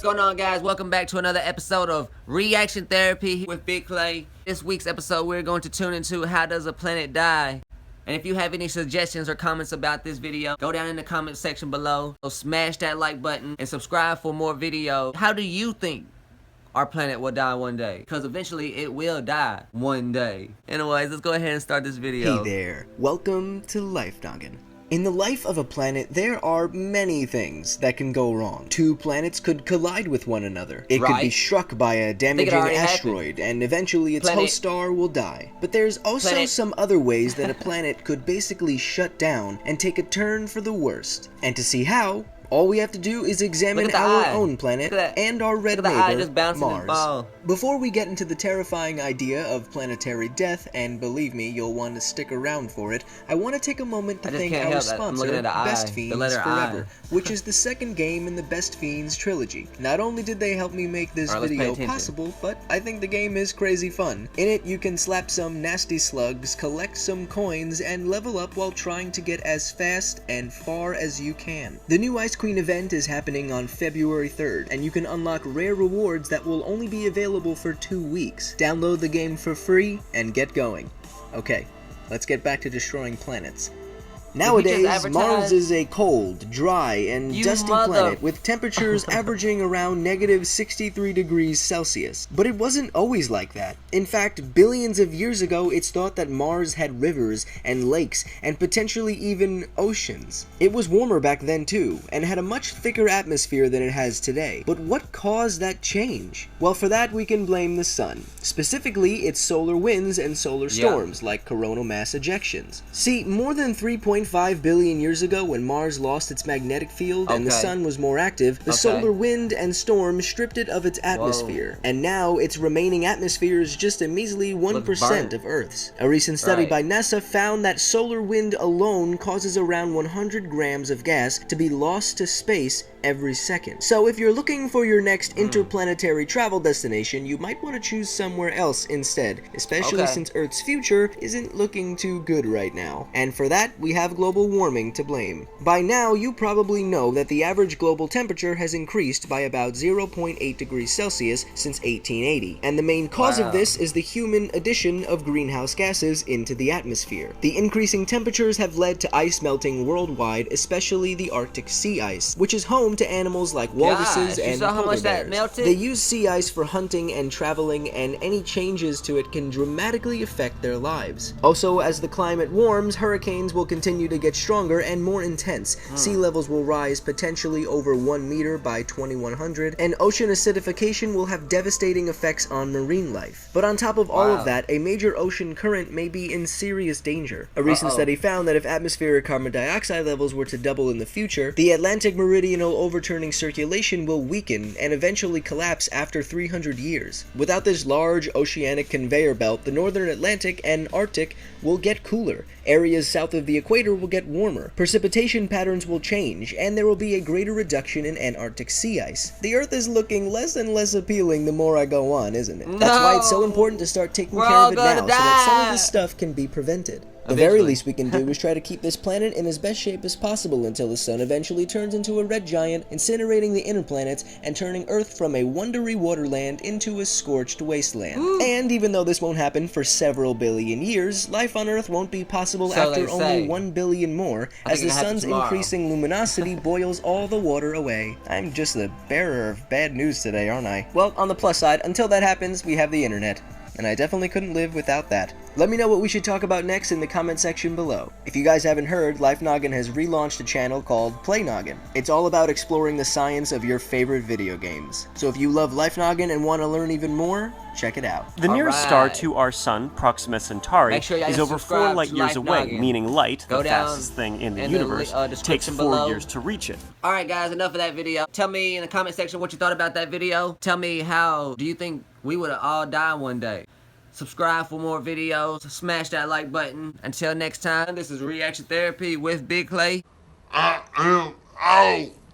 going on, guys? Welcome back to another episode of Reaction Therapy with Big Clay. This week's episode, we're going to tune into How Does a Planet Die? And if you have any suggestions or comments about this video, go down in the comment section below. So smash that like button and subscribe for more videos. How do you think our planet will die one day? Because eventually it will die one day. Anyways, let's go ahead and start this video. Hey there, welcome to Life Noggin. In the life of a planet, there are many things that can go wrong. Two planets could collide with one another. It could be struck by a damaging asteroid, and eventually its host star will die. But there's also some other ways that a planet could basically shut down and take a turn for the worst. And to see how, all we have to do is examine our own planet and our red neighbor, Mars. Before we get into the terrifying idea of planetary death, and believe me, you'll want to stick around for it, I want to take a moment to thank our sponsor, Best Fiends Forever, which is the second game in the Best Fiends trilogy. Not only did they help me make this video possible, but I think the game is crazy fun. In it, you can slap some nasty slugs, collect some coins, and level up while trying to get as fast and far as you can. The new Ice Queen event is happening on February 3rd, and you can unlock rare rewards that will only be available for 2 weeks. Download the game for free and get going. Okay, let's get back to destroying planets. Nowadays, Mars is a cold, dry, and dusty planet with temperatures averaging around -63 degrees Celsius. But it wasn't always like that. In fact, billions of years ago, it's thought that Mars had rivers and lakes and potentially even oceans. It was warmer back then too, and had a much thicker atmosphere than it has today. But what caused that change? Well, for that we can blame the sun. Specifically, its solar winds and solar storms, like coronal mass ejections. See, more than 3.5 billion years ago, when Mars lost its magnetic field and the sun was more active, the solar wind and storm stripped it of its atmosphere. And now its remaining atmosphere is just a measly 1% of Earth's. A recent study by NASA found that solar wind alone causes around 100 grams of gas to be lost to space every second. So if you're looking for your next interplanetary travel destination, you might want to choose somewhere else instead, especially since Earth's future isn't looking too good right now. And for that, we have global warming to blame. By now, you probably know that the average global temperature has increased by about 0.8 degrees Celsius since 1880, and the main cause of this is the human addition of greenhouse gases into the atmosphere. The increasing temperatures have led to ice melting worldwide, especially the Arctic sea ice, which is home to animals like walruses and polar bears. They use sea ice for hunting and traveling, and any changes to it can dramatically affect their lives. Also, as the climate warms, hurricanes will continue to get stronger and more intense. Sea levels will rise potentially over 1 meter by 2100, and ocean acidification will have devastating effects on marine life. But on top of all of that, a major ocean current may be in serious danger. A recent study found that if atmospheric carbon dioxide levels were to double in the future, the Atlantic meridional overturning circulation will weaken and eventually collapse after 300 years. Without this large oceanic conveyor belt, the northern Atlantic and Arctic will get cooler. Areas south of the equator will get warmer. Precipitation patterns will change, and there will be a greater reduction in Antarctic sea ice. The Earth is looking less and less appealing the more I go on, isn't it? That's why it's so important to start taking care of it now, so that some of this stuff can be prevented. The very least we can do is try to keep this planet in as best shape as possible until the sun eventually turns into a red giant, incinerating the inner planets and turning Earth from a wondery waterland into a scorched wasteland. And even though this won't happen for several billion years, life on Earth won't be possible after only 1 billion more, as the sun's increasing luminosity boils all the water away. I'm just the bearer of bad news today, aren't I? Well, on the plus side, until that happens, we have the internet. And I definitely couldn't live without that. Let me know what we should talk about next in the comment section below. If you guys haven't heard, Life Noggin has relaunched a channel called Play Noggin. It's all about exploring the science of your favorite video games. So if you love Life Noggin and want to learn even more, check it out. The nearest star to our sun, Proxima Centauri, is over 4 light years away, meaning light, the fastest thing in the universe, takes 4 years to reach it. Alright guys, enough of that video. Tell me in the comment section what you thought about that video. Tell me, how do you think we would all die one day? Subscribe for more videos. Smash that like button. Until next time, this is Reaction Therapy with Big Clay. I am out.